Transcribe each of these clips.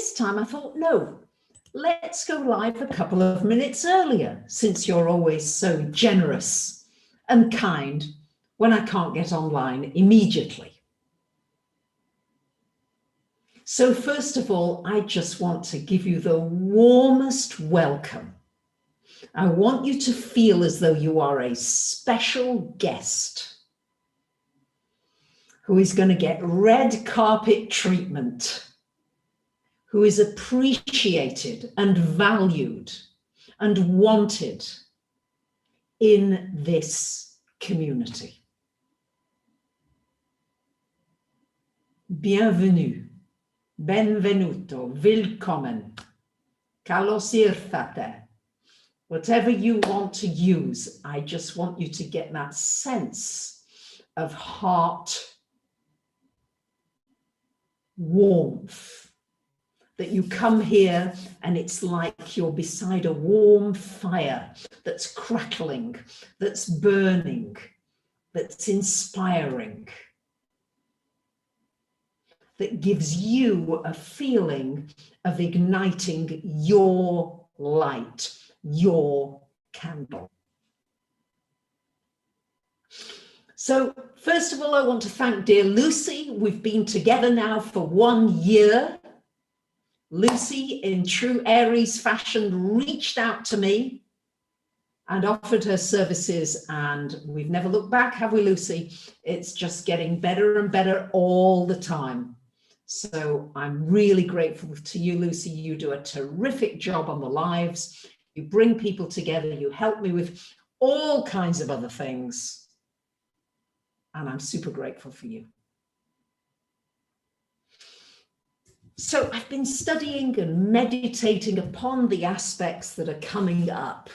this time I thought, no, let's go live a couple of minutes earlier, since you're always so generous and kind when I can't get online immediately. So first of all, I just want to give you the warmest welcome. I want you to feel as though you are a special guest who is going to get red carpet treatment, who is appreciated and valued and wanted in this community. Bienvenue, benvenuto, willkommen, kalos irthate. Whatever you want to use, I just want you to get that sense of heart warmth, that you come here and it's like you're beside a warm fire that's crackling, that's burning, that's inspiring, that gives you a feeling of igniting your light, your candle. So first of all, I want to thank dear Lucy. We've been together now for 1 year. Lucy, in true Aries fashion, reached out to me and offered her services, and we've never looked back, have we, Lucy? It's just getting better and better all the time. So I'm really grateful to you, Lucy. You do a terrific job on the lives. You bring people together. You help me with all kinds of other things. And I'm super grateful for you. So I've been studying and meditating upon the aspects that are coming up.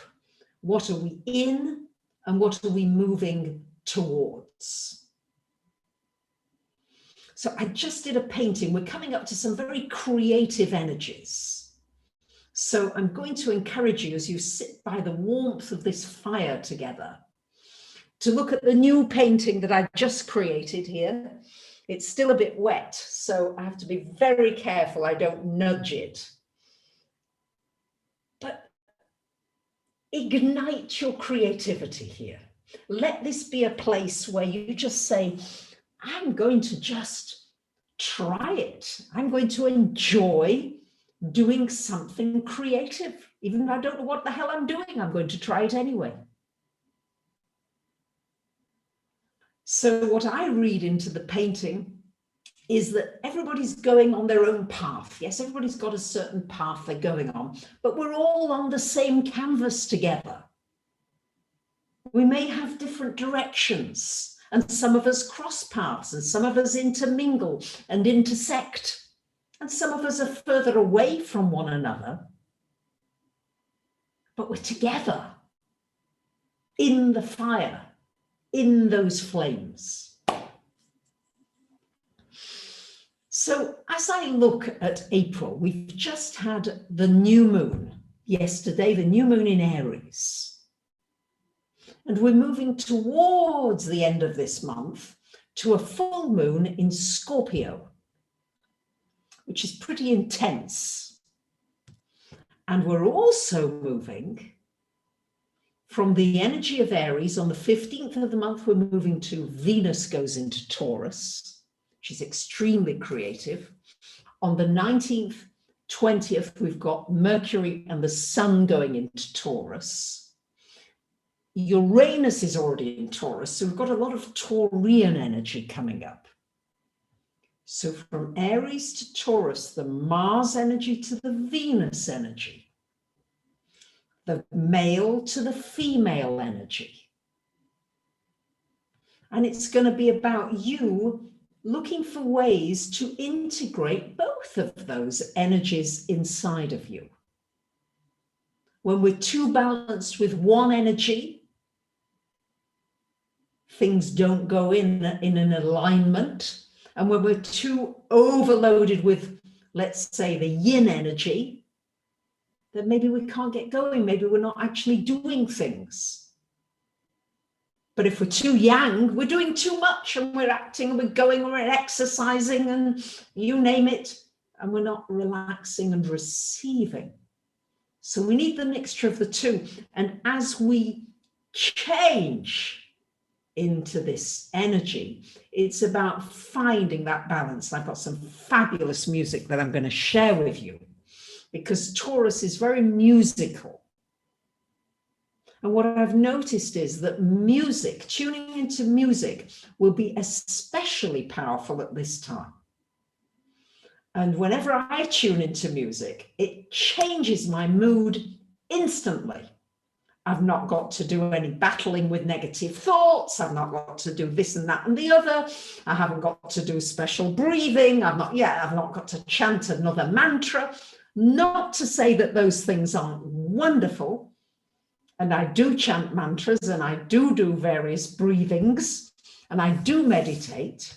What are we in and what are we moving towards? So I just did a painting. We're coming up to some very creative energies. So I'm going to encourage you, as you sit by the warmth of this fire together, to look at the new painting that I just created here. It's still a bit wet, so I have to be very careful I don't nudge it. But ignite your creativity here. Let this be a place where you just say, I'm going to just try it. I'm going to enjoy doing something creative. Even if I don't know what the hell I'm doing, I'm going to try it anyway. So what I read into the painting is that everybody's going on their own path. Yes, everybody's got a certain path they're going on, but we're all on the same canvas together. We may have different directions, and some of us cross paths, and some of us intermingle and intersect, and some of us are further away from one another, but we're together in the fire, in those flames. So as I look at April, we've just had the new moon yesterday, the new moon in Aries. And we're moving towards the end of this month to a full moon in Scorpio, which is pretty intense. And we're also moving from the energy of Aries. On the 15th of the month, we're moving to Venus goes into Taurus. She's extremely creative. On the 19th, 20th, we've got Mercury and the Sun going into Taurus. Uranus is already in Taurus, so we've got a lot of Taurian energy coming up. So from Aries to Taurus, the Mars energy to the Venus energy, the male to the female energy. And it's going to be about you looking for ways to integrate both of those energies inside of you. When we're too balanced with one energy, things don't go in an alignment. And when we're too overloaded with, let's say, the yin energy, then maybe we can't get going. Maybe we're not actually doing things. But if we're too yang, we're doing too much, and we're acting, and we're going, and we're exercising, and you name it. and we're not relaxing and receiving. So we need the mixture of the two. And as we change into this energy, it's about finding that balance. I've got some fabulous music that I'm going to share with you, because Taurus is very musical. And what I've noticed is that music, tuning into music, will be especially powerful at this time. And whenever I tune into music, it changes my mood instantly. I've not got to do any battling with negative thoughts. I've not got to do this and that and the other. I haven't got to do special breathing. I've not got to chant another mantra. Not to say that those things aren't wonderful. And I do chant mantras, and I do various breathings, and I do meditate.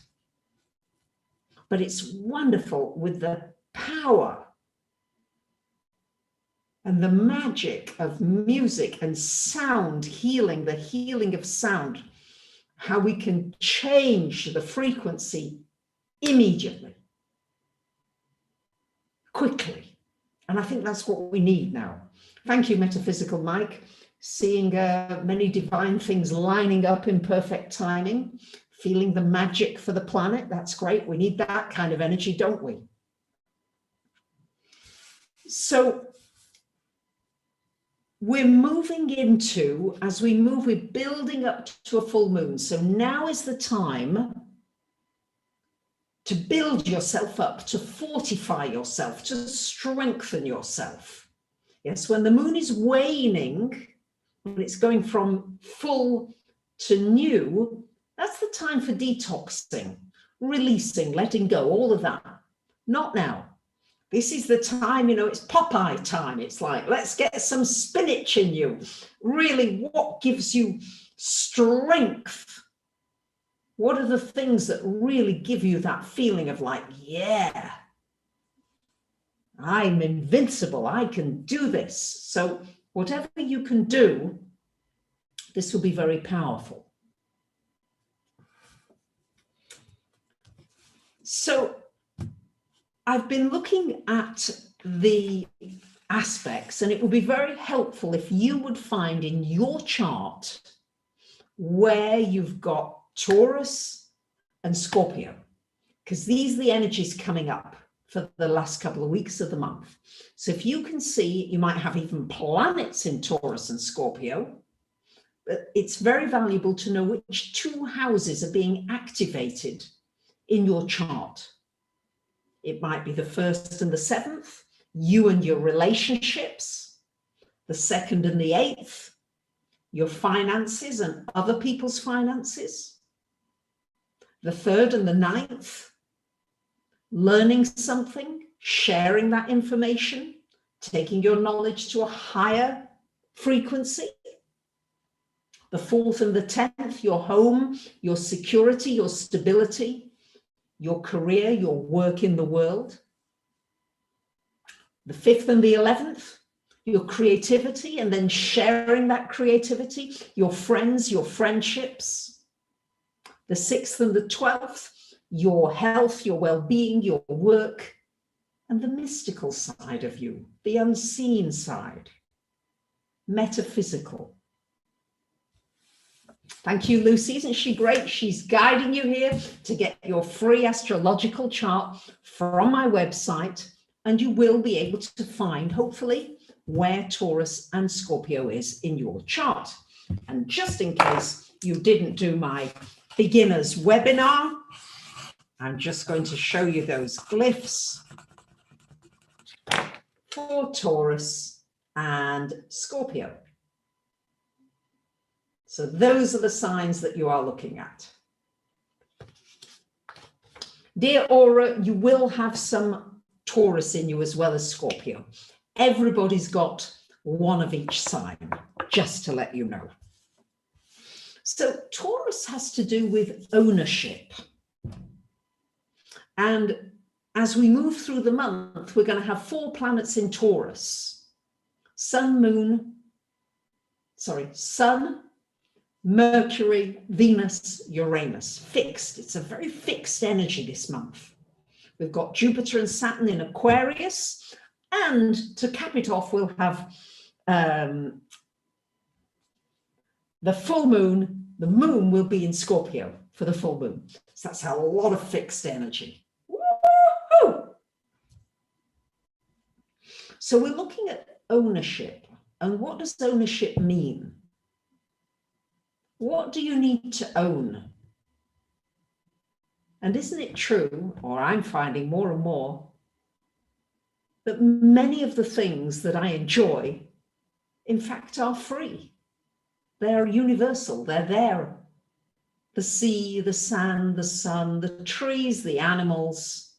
But it's wonderful with the power and the magic of music and sound healing, the healing of sound, how we can change the frequency immediately, quickly. And I think that's what we need now. Thank you, Metaphysical Mike. Seeing many divine things lining up in perfect timing, feeling the magic for the planet. That's great. We need that kind of energy, don't we? So we're moving into, as we move, we're building up to a full moon. So now is the time to build yourself up, to fortify yourself, to strengthen yourself. Yes, when the moon is waning, when it's going from full to new, that's the time for detoxing, releasing, letting go, all of that. Not now. This is the time, it's Popeye time. It's like, let's get some spinach in you. Really, what gives you strength? What are the things that really give you that feeling of like, yeah, I'm invincible. I can do this. So whatever you can do, this will be very powerful. So I've been looking at the aspects, and it would be very helpful if you would find in your chart where you've got Taurus and Scorpio, because these are the energies coming up for the last couple of weeks of the month. So if you can see, you might have even planets in Taurus and Scorpio. But it's very valuable to know which two houses are being activated in your chart. It might be the 1st and the 7th, you and your relationships, the 2nd and the 8th, your finances and other people's finances, the 3rd and the 9th, learning something, sharing that information, taking your knowledge to a higher frequency. The 4th and the 10th, your home, your security, your stability, your career, your work in the world. The 5th and the 11th, your creativity, and then sharing that creativity, your friends, your friendships. The 6th and the 12th, your health, your well-being, your work, and the mystical side of you, the unseen side, metaphysical. Thank you, Lucy. Isn't she great? She's guiding you here to get your free astrological chart from my website, and you will be able to find, hopefully, where Taurus and Scorpio is in your chart. And just in case you didn't do my beginners webinar, I'm just going to show you those glyphs for Taurus and Scorpio. So those are the signs that you are looking at. Dear Aura, you will have some Taurus in you as well as Scorpio. Everybody's got one of each sign, just to let you know. So Taurus has to do with ownership. And as we move through the month, we're going to have 4 planets in Taurus. Sun, Mercury, Venus, Uranus, fixed. It's a very fixed energy this month. We've got Jupiter and Saturn in Aquarius. And to cap it off, we'll have the full moon. The moon will be in Scorpio for the full moon. So that's a lot of fixed energy. Woo-hoo! So we're looking at ownership. And what does ownership mean? What do you need to own? And isn't it true, or I'm finding more and more, that many of the things that I enjoy, in fact, are free. They're universal, they're there. The sea, the sand, the sun, the trees, the animals.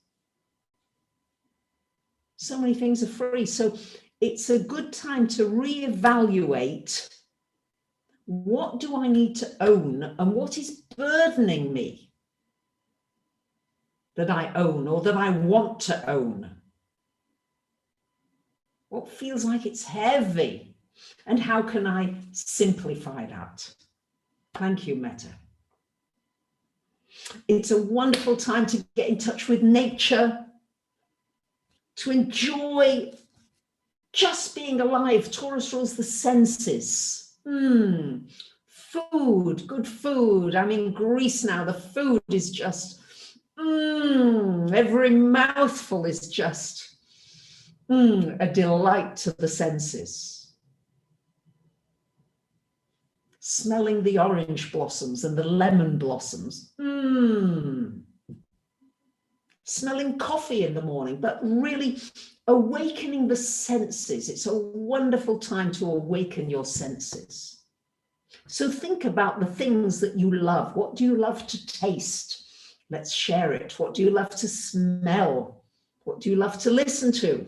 So many things are free. So it's a good time to reevaluate, what do I need to own and what is burdening me that I own or that I want to own? What feels like it's heavy? And how can I simplify that? Thank you, Meta. It's a wonderful time to get in touch with nature, to enjoy just being alive. Taurus rules the senses. Food, good food. I'm in Greece now. The food is just, every mouthful is just a delight to the senses. Smelling the orange blossoms and the lemon blossoms. Smelling coffee in the morning, but really awakening the senses. It's a wonderful time to awaken your senses. So think about the things that you love. What do you love to taste? Let's share it. What do you love to smell? What do you love to listen to?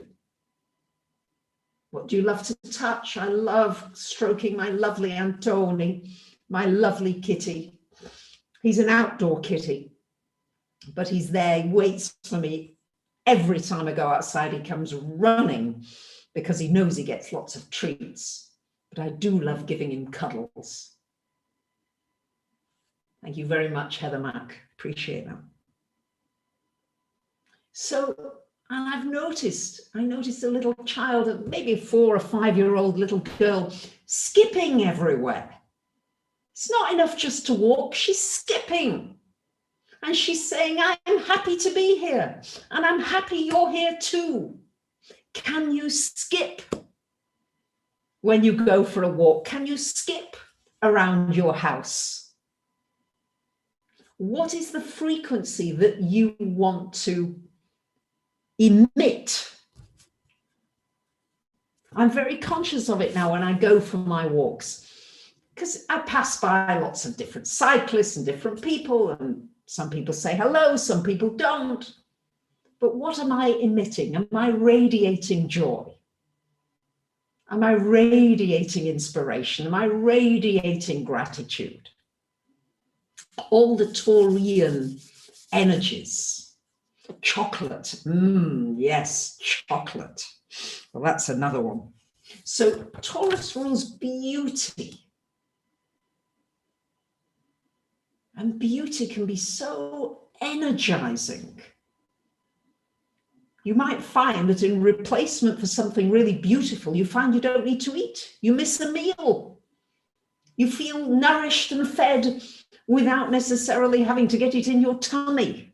What do you love to touch? I love stroking my lovely Antoni, my lovely kitty. He's an outdoor kitty, but he's there, he waits for me. Every time I go outside, he comes running because he knows he gets lots of treats. But I do love giving him cuddles. Thank you very much, Heather Mack. Appreciate that. So, and I noticed a little child, maybe a 4 or 5-year-old little girl, skipping everywhere. It's not enough just to walk, she's skipping. And she's saying, I'm happy to be here. And I'm happy you're here too. Can you skip when you go for a walk? Can you skip around your house? What is the frequency that you want to emit? I'm very conscious of it now when I go for my walks, because I pass by lots of different cyclists and different people, and some people say hello, some people don't. But what am I emitting? Am I radiating joy? Am I radiating inspiration? Am I radiating gratitude? All the Taurian energies. Chocolate, yes, chocolate. Well, that's another one. So Taurus rules beauty. And beauty can be so energizing. You might find that in replacement for something really beautiful, you find you don't need to eat. You miss a meal. You feel nourished and fed without necessarily having to get it in your tummy.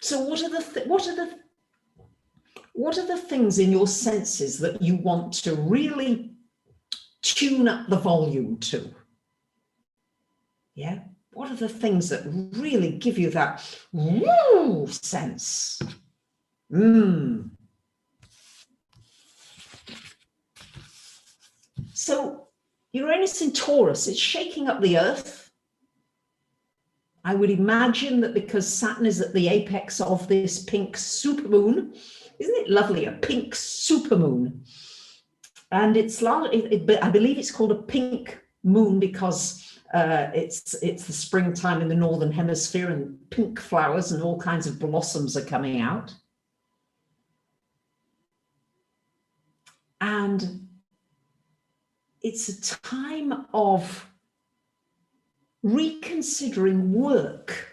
So what are the things in your senses that you want to really tune up the volume to? Yeah. What are the things that really give you that woo sense? So Uranus in Taurus, it's shaking up the earth. I would imagine that because Saturn is at the apex of this pink supermoon, isn't it lovely, a pink supermoon? And I believe it's called a pink moon because it's the springtime in the northern hemisphere and pink flowers and all kinds of blossoms are coming out. And it's a time of reconsidering work.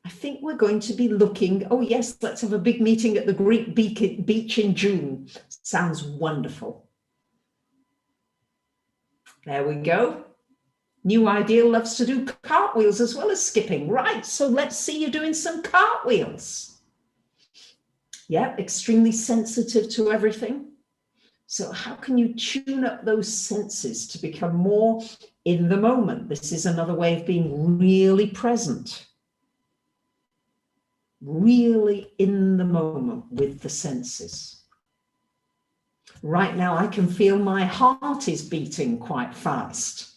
I think we're going to be looking, oh yes, let's have a big meeting at the Greek beach in June. Sounds wonderful. There we go. New Ideal loves to do cartwheels as well as skipping. Right, so let's see you doing some cartwheels. Yeah, extremely sensitive to everything. So how can you tune up those senses to become more in the moment? This is another way of being really present. Really in the moment with the senses. Right now, I can feel my heart is beating quite fast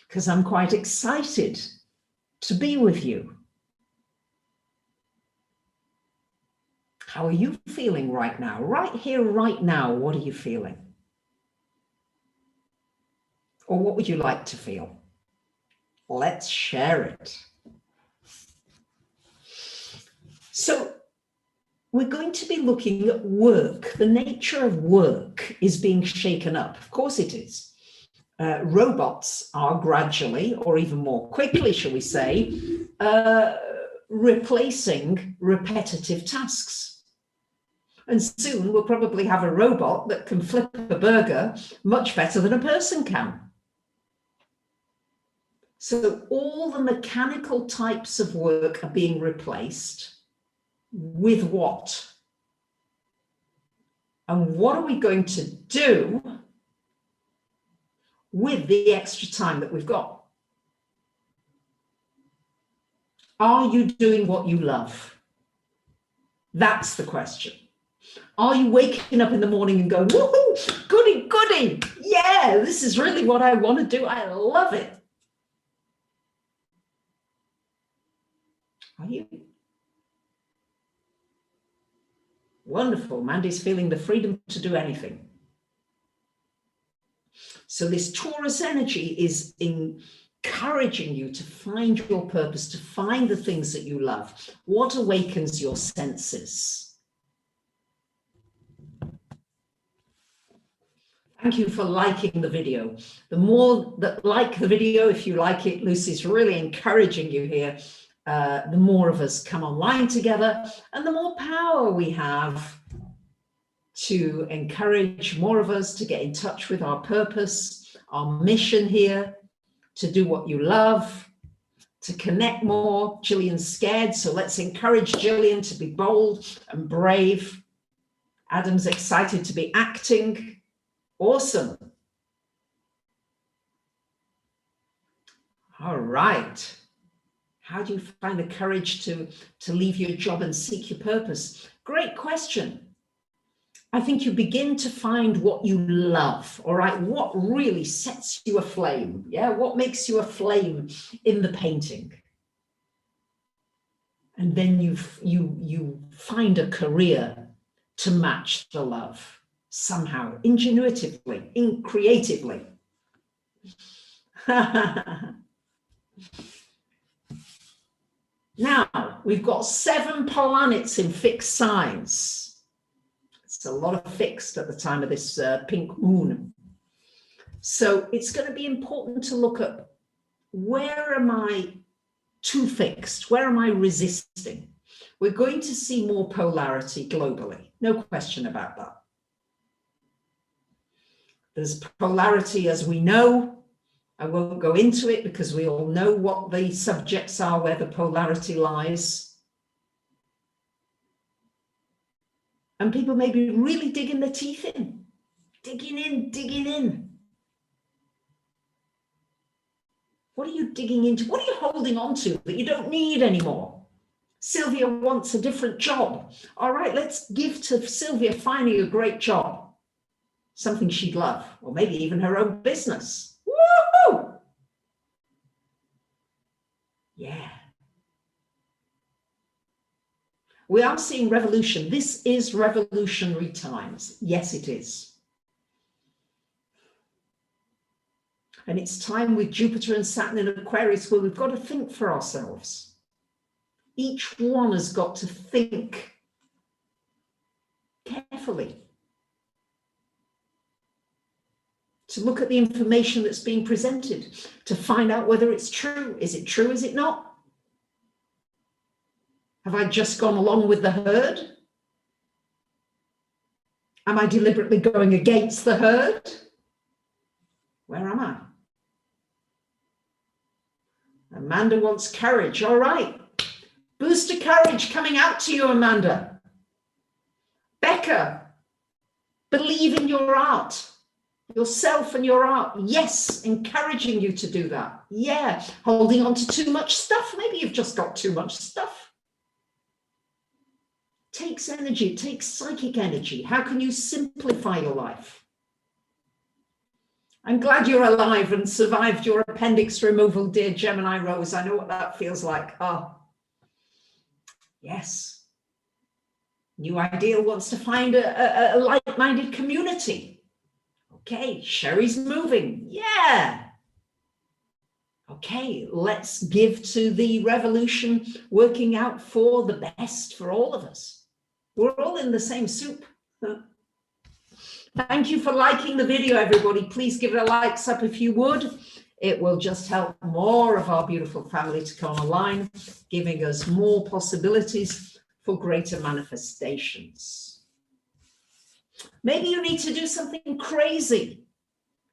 because I'm quite excited to be with you. How are you feeling right now? Right here, right now, what are you feeling? Or what would you like to feel? Let's share it. So we're going to be looking at work. The nature of work is being shaken up. Of course it is. Robots are gradually, or even more quickly, shall we say, replacing repetitive tasks. And soon we'll probably have a robot that can flip a burger much better than a person can. So all the mechanical types of work are being replaced with what? And what are we going to do with the extra time that we've got? Are you doing what you love? That's the question. Are you waking up in the morning and going, woohoo, goody, goody, yeah, this is really what I want to do. I love it. Are you? Wonderful. Mandy's feeling the freedom to do anything. So this Taurus energy is encouraging you to find your purpose, to find the things that you love. What awakens your senses? Thank you for liking the video. The more that like the video, if you like it, Lucy's really encouraging you here. The more of us come online together and the more power we have to encourage more of us to get in touch with our purpose, our mission here, to do what you love, to connect more. Gillian's scared, so let's encourage Gillian to be bold and brave. Adam's excited to be acting. Awesome. All right. How do you find the courage to leave your job and seek your purpose? Great question. I think you begin to find what you love, all right? What really sets you aflame? Yeah, what makes you aflame in the painting? And then you find a career to match the love somehow, ingenuitively, creatively. Now, we've got 7 planets in fixed signs. It's a lot of fixed at the time of this pink moon. So it's going to be important to look at, where am I too fixed? Where am I resisting? We're going to see more polarity globally. No question about that. There's polarity, as we know. I won't go into it because we all know what the subjects are, where the polarity lies. And people may be really digging their teeth in, digging in. What are you digging into? What are you holding on to that you don't need anymore? Sylvia wants a different job. All right, let's give to Sylvia finding a great job, something she'd love, or maybe even her own business. Woo-hoo! Yeah. We are seeing revolution. This is revolutionary times. Yes, it is. And it's time with Jupiter and Saturn in Aquarius where we've got to think for ourselves. Each one has got to think carefully to look at the information that's being presented, to find out whether it's true. Is it true? Is it not? Have I just gone along with the herd? Am I deliberately going against the herd? Where am I? Amanda wants courage. All right. Boost of courage coming out to you, Amanda. Becca, believe in your art, yourself and your art. Yes, encouraging you to do that. Yeah, holding on to too much stuff. Maybe you've just got too much stuff. It takes energy, it takes psychic energy. How can you simplify your life? I'm glad you're alive and survived your appendix removal, dear Gemini Rose. I know what that feels like. Oh, yes. New Ideal wants to find a like-minded community. Okay, Sherry's moving. Yeah. Okay, let's give to the revolution, working out for the best for all of us. We're all in the same soup. Thank you for liking the video, everybody. Please give it a likes up if you would. It will just help more of our beautiful family to come online, giving us more possibilities for greater manifestations. Maybe you need to do something crazy.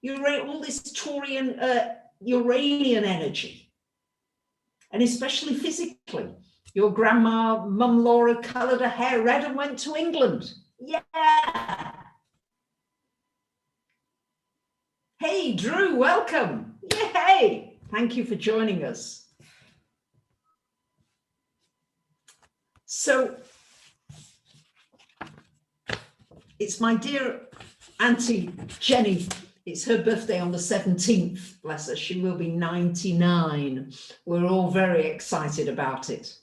All this Taurian, Uranian energy, and especially physically. Your grandma, Mum Laura, coloured her hair red and went to England. Yeah. Hey, Drew, welcome. Yay. Thank you for joining us. So, it's my dear Auntie Jenny. It's her birthday on the 17th, bless her. She will be 99. We're all very excited about it.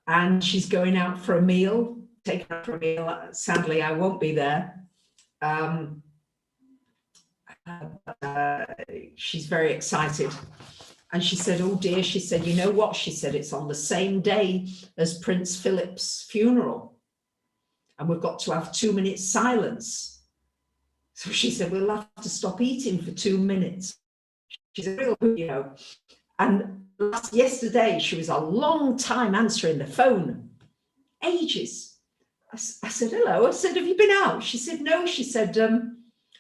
And she's going out for a meal, taking her for a meal. Sadly, I won't be there. She's very excited. And she said, oh dear, she said, you know what? She said, it's on the same day as Prince Philip's funeral. And we've got to have 2 minutes silence. So she said, we'll have to stop eating for 2 minutes. She's a real, you know. And yesterday, she was a long time answering the phone. Ages. I said, hello. I said, have you been out? She said, no. She said,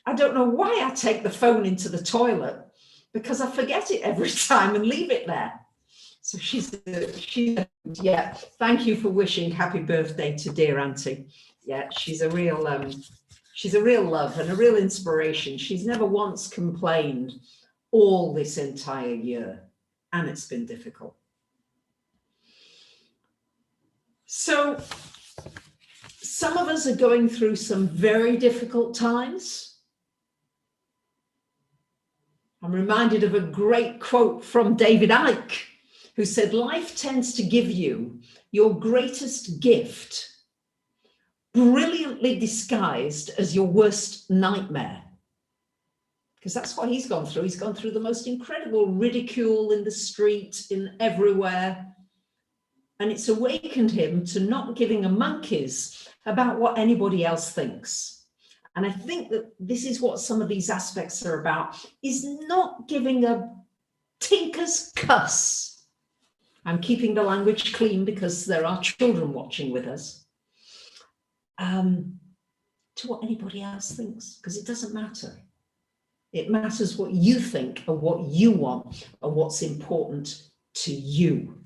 I don't know why I take the phone into the toilet, because I forget it every time and leave it there. So she's yeah, thank you for wishing happy birthday to dear Auntie. Yeah, she's a real love and a real inspiration. She's never once complained all this entire year, and it's been difficult. So some of us are going through some very difficult times. I'm reminded of a great quote from David Icke, who said, life tends to give you your greatest gift, brilliantly disguised as your worst nightmare. Because that's what he's gone through. He's gone through the most incredible ridicule in the street, in everywhere. And it's awakened him to not giving a monkey's about what anybody else thinks. And I think that this is what some of these aspects are about, is not giving a tinker's cuss. I'm keeping the language clean because there are children watching with us. To what anybody else thinks, because it doesn't matter. It matters what you think and what you want and what's important to you.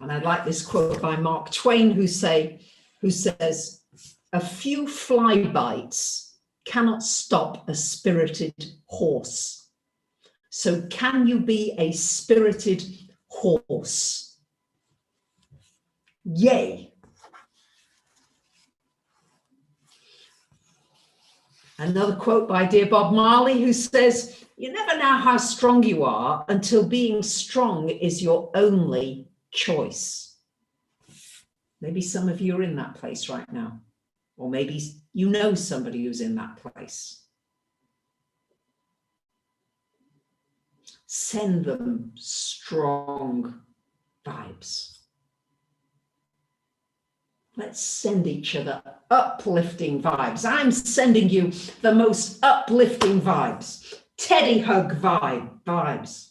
And I like this quote by Mark Twain, who says, a few fly bites cannot stop a spirited horse. So can you be a spirited horse? Yay. Another quote by dear Bob Marley, who says, you never know how strong you are until being strong is your only choice. Maybe some of you are in that place right now, or maybe you know somebody who's in that place. Send them strong vibes. Let's send each other uplifting vibes. I'm sending you the most uplifting vibes. Teddy hug vibes.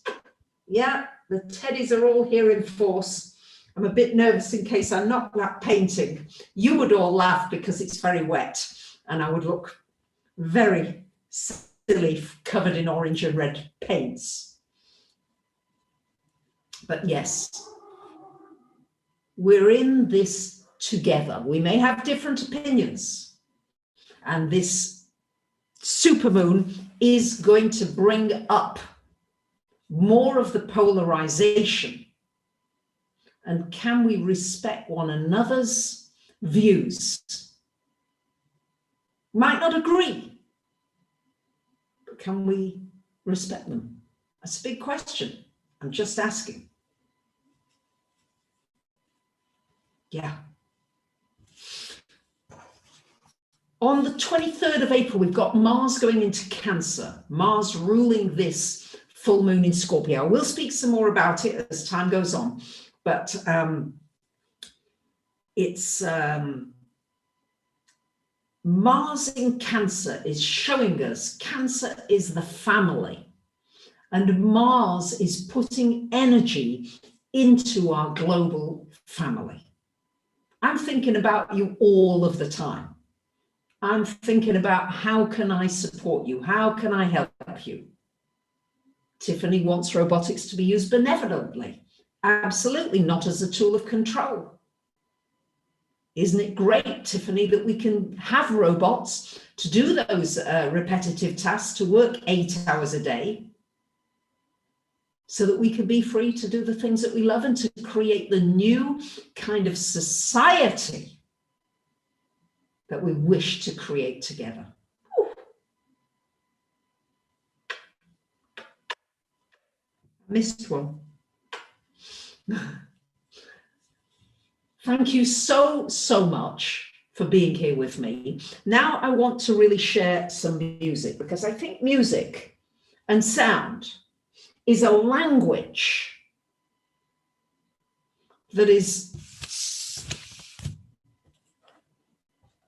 Yeah, the teddies are all here in force. I'm a bit nervous in case I knock that painting. You would all laugh because it's very wet and I would look very silly covered in orange and red paints. But yes, we're in this together. We may have different opinions, and this supermoon is going to bring up more of the polarization. And can we respect one another's views? Might not agree, but can we respect them? That's a big question. I'm just asking. Yeah. On the 23rd of April, we've got Mars going into Cancer, Mars ruling this full moon in Scorpio. I will speak some more about it as time goes on, but it's Mars in Cancer is showing us Cancer is the family, and Mars is putting energy into our global family. I'm thinking about you all of the time. I'm thinking about how can I support you? How can I help you? Tiffany wants robotics to be used benevolently. Absolutely not as a tool of control. Isn't it great, Tiffany, that we can have robots to do those repetitive tasks, to work 8 hours a day, so that we can be free to do the things that we love and to create the new kind of society that we wish to create together. Missed one. Thank you so much for being here with me. Now I want to really share some music, because I think music and sound is a language that is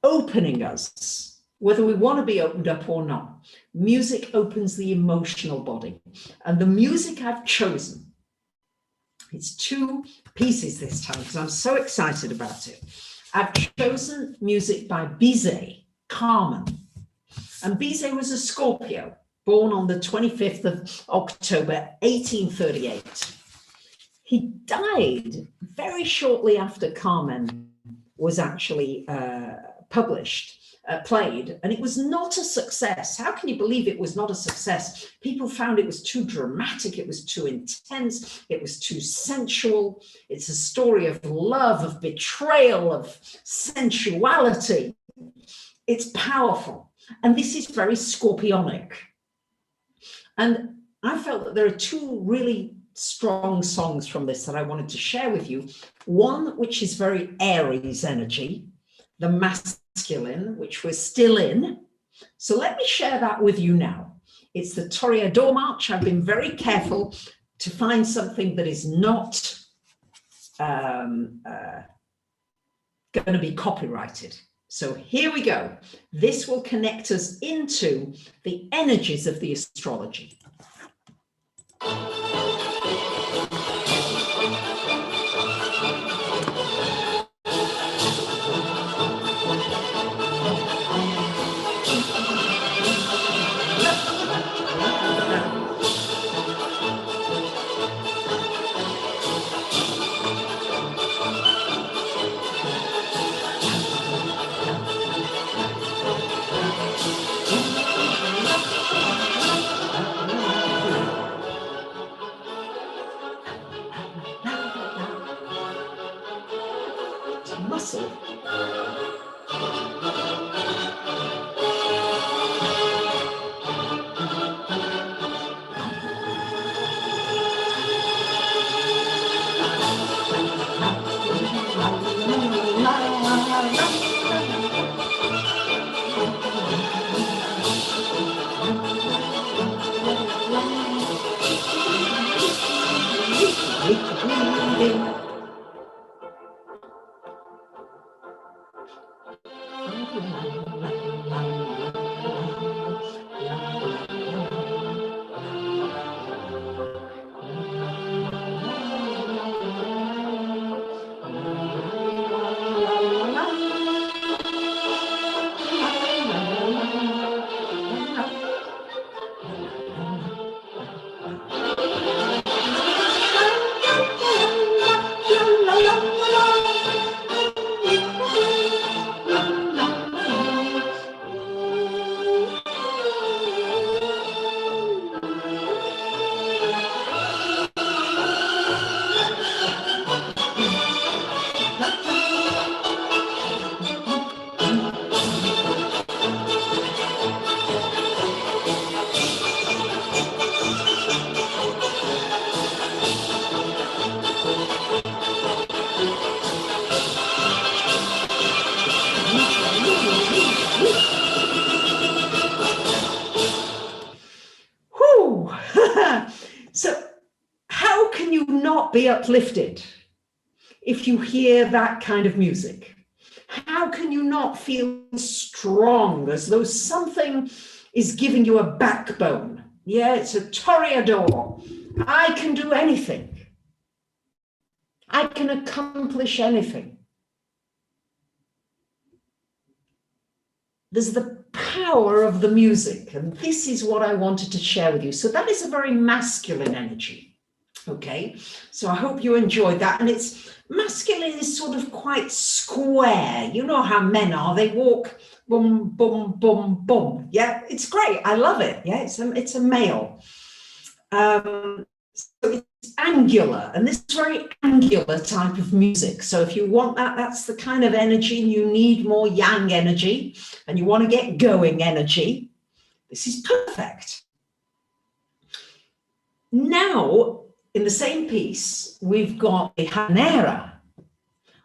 opening us, whether we want to be opened up or not. Music opens the emotional body. And the music I've chosen, it's 2 pieces this time because I'm so excited about it. I've chosen music by Bizet, Carmen. And Bizet was a Scorpio, born on the 25th of October, 1838. He died very shortly after Carmen was actually played, and it was not a success. How can you believe it was not a success? People found it was too dramatic, it was too intense, it was too sensual. It's a story of love, of betrayal, of sensuality. It's powerful, and this is very Scorpionic. And I felt that there are 2 really strong songs from this that I wanted to share with you. One, which is very Aries energy, the masculine, which we're still in. So let me share that with you now. It's the Toreador March. I've been very careful to find something that is not going to be copyrighted. So here we go. This will connect us into the energies of the astrology. Muscle. uplifted if you hear that kind of music? How can you not feel strong, as though something is giving you a backbone? Yeah, it's a toreador. I can do anything. I can accomplish anything. There's the power of the music, and this is what I wanted to share with you. So that is a very masculine energy. Okay, so I hope you enjoyed that. And it's masculine is sort of quite square. You know how men are, they walk boom, boom, boom, boom. Yeah, it's great. I love it. Yeah, it's a male. So it's angular, and this is very angular type of music. So if you want that, that's the kind of energy, and you need more yang energy, and you want to get going energy, this is perfect. Now, in the same piece, we've got a Habanera,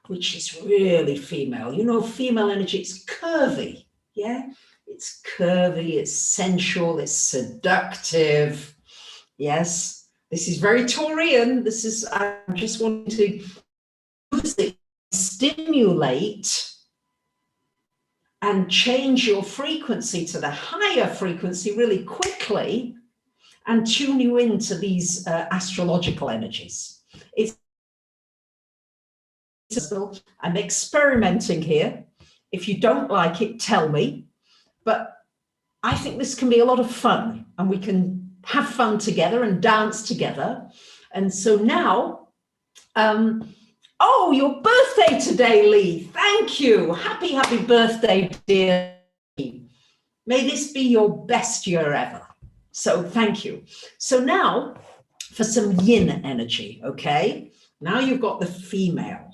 which is really female. You know, female energy, it's curvy. Yeah, it's curvy, it's sensual, it's seductive. Yes, this is very Taurian. This is, I'm just wanting to use it, stimulate and change your frequency to the higher frequency really quickly and tune you into these astrological energies. I'm experimenting here. If you don't like it, tell me. But I think this can be a lot of fun, and we can have fun together and dance together. And so now, oh, your birthday today, Lee. Thank you. Happy, happy birthday, dear Lee. May this be your best year ever. So thank you. So now for some yin energy, okay? Now you've got the female.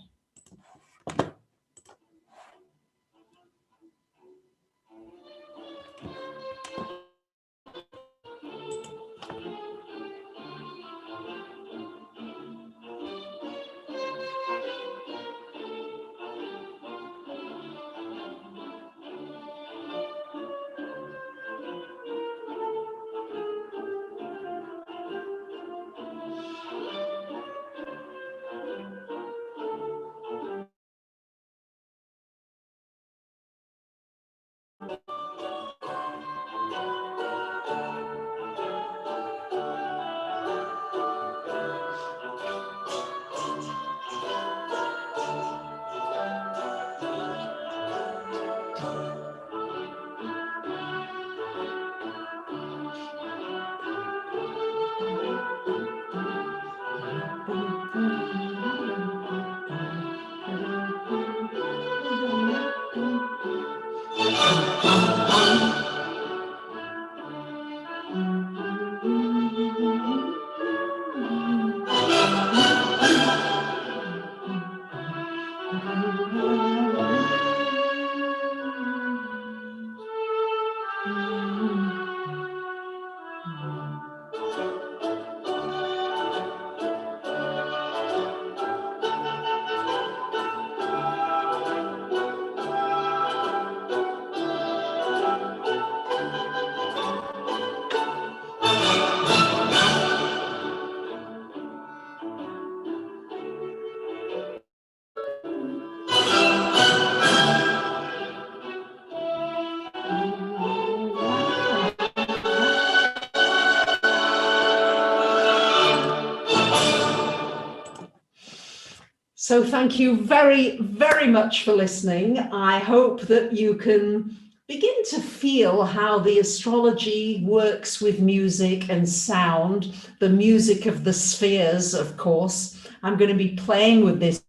So thank you very, very much for listening. I hope that you can begin to feel how the astrology works with music and sound, the music of the spheres, of course. I'm going to be playing with this.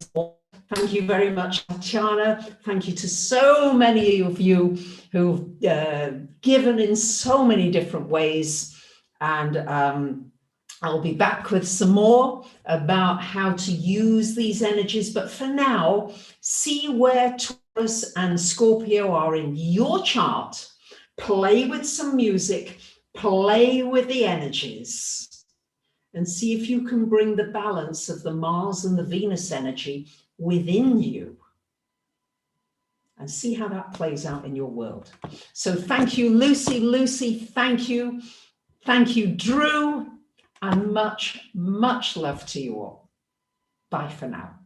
Thank you very much, Tatiana. Thank you to so many of you who've given in so many different ways. And I'll be back with some more about how to use these energies. But for now, see where Taurus and Scorpio are in your chart. Play with some music, play with the energies, and see if you can bring the balance of the Mars and the Venus energy within you. And see how that plays out in your world. So thank you, Lucy. Lucy, thank you. Thank you, Drew. And much, much love to you all. Bye for now.